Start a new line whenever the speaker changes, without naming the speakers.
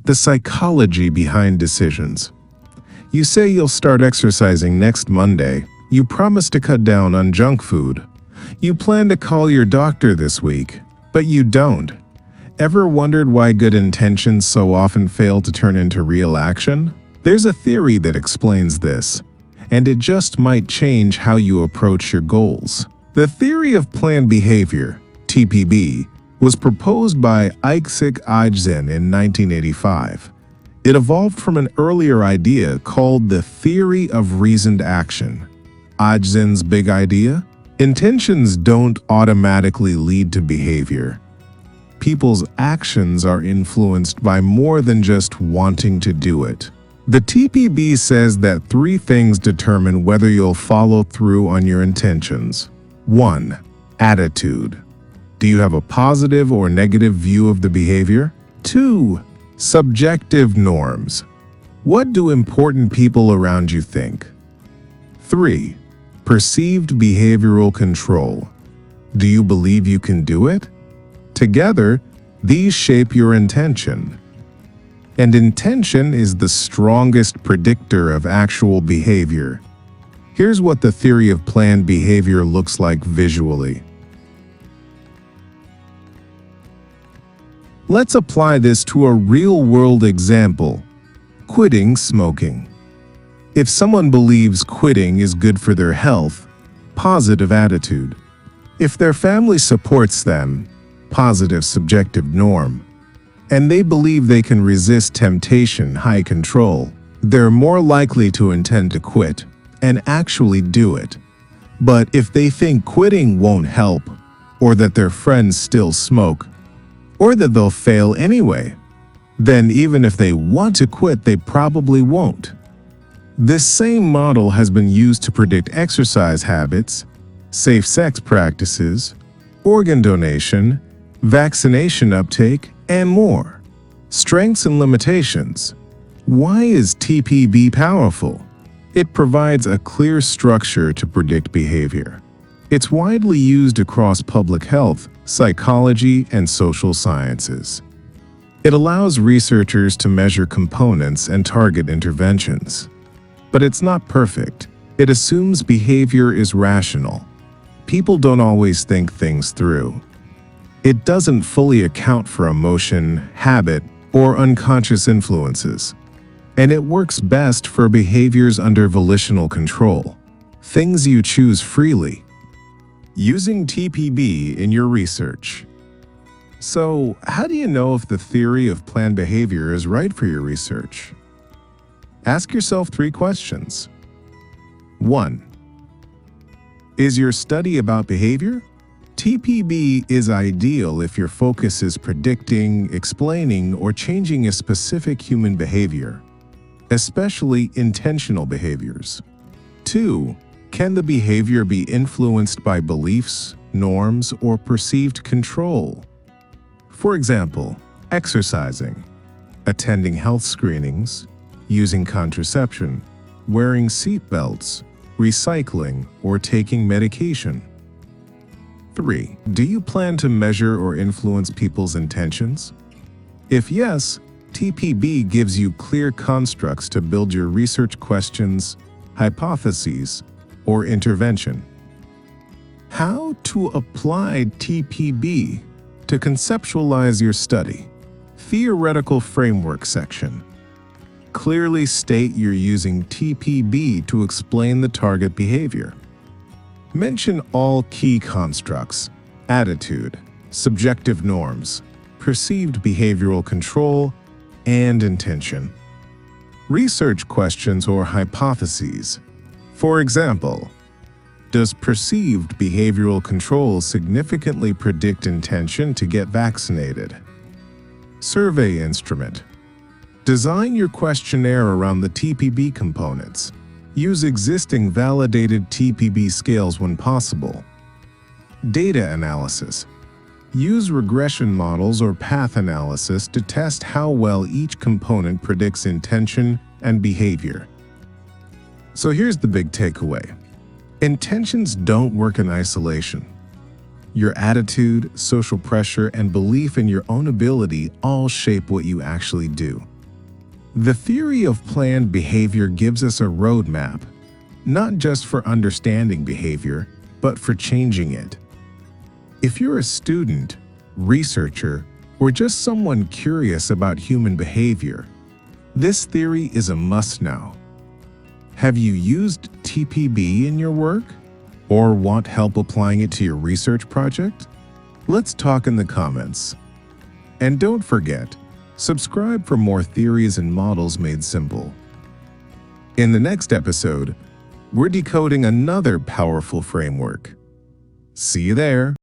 The psychology behind decisions. You say you'll start exercising next Monday. You promise to cut down on junk food. You plan to call your doctor this week, but you don't. Ever wondered why good intentions so often fail to turn into real action? There's a theory that explains this, and it just might change how you approach your goals. The theory of planned behavior, TPB, was proposed by Isaac Ajzen in 1985. It evolved from an earlier idea called the theory of reasoned action. Ajzen's big idea? Intentions don't automatically lead to behavior. People's actions are influenced by more than just wanting to do it. The TPB says that 3 things determine whether you'll follow through on your intentions. 1. Attitude. Do you have a positive or negative view of the behavior? 2. Subjective norms. What do important people around you think? 3. Perceived behavioral control. Do you believe you can do it? Together, these shape your intention. And intention is the strongest predictor of actual behavior. Here's what the theory of planned behavior looks like visually. Let's apply this to a real-world example: quitting smoking. If someone believes quitting is good for their health, positive attitude. If their family supports them, positive subjective norm. And they believe they can resist temptation, high control, they're more likely to intend to quit and actually do it. But if they think quitting won't help, or that their friends still smoke, or that they'll fail anyway, then even if they want to quit, they probably won't. This same model has been used to predict exercise habits, safe sex practices, organ donation, vaccination uptake, and more. Strengths and limitations. Why is TPB powerful? It provides a clear structure to predict behavior. It's widely used across public health, psychology, and social sciences. It allows researchers to measure components and target interventions. But it's not perfect. It assumes behavior is rational. People don't always think things through. It doesn't fully account for emotion, habit, or unconscious influences. And it works best for behaviors under volitional control, things you choose freely. Using TPB in your research. So, how do you know if the theory of planned behavior is right for your research? Ask yourself 3 questions. 1. Is your study about behavior? TPB is ideal if your focus is predicting, explaining, or changing a specific human behavior, especially intentional behaviors. 2. Can the behavior be influenced by beliefs, norms, or perceived control? For example, exercising, attending health screenings, using contraception, wearing seatbelts, recycling, or taking medication. 3. Do you plan to measure or influence people's intentions? If yes, TPB gives you clear constructs to build your research questions, hypotheses, or intervention. How to apply TPB to conceptualize your study. Theoretical framework section. Clearly state you're using TPB to explain the target behavior. Mention all key constructs: attitude, subjective norms, perceived behavioral control, and intention. Research questions or hypotheses. For example, does perceived behavioral control significantly predict intention to get vaccinated? Survey instrument. Design your questionnaire around the TPB components. Use existing validated TPB scales when possible. Data analysis. Use regression models or path analysis to test how well each component predicts intention and behavior. So here's the big takeaway. Intentions don't work in isolation. Your attitude, social pressure, and belief in your own ability all shape what you actually do. The theory of planned behavior gives us a roadmap, not just for understanding behavior, but for changing it. If you're a student, researcher, or just someone curious about human behavior, this theory is a must-know. Have you used TPB in your work? Or want help applying it to your research project? Let's talk in the comments. And don't forget, subscribe for more theories and models made simple. In the next episode, we're decoding another powerful framework. See you there!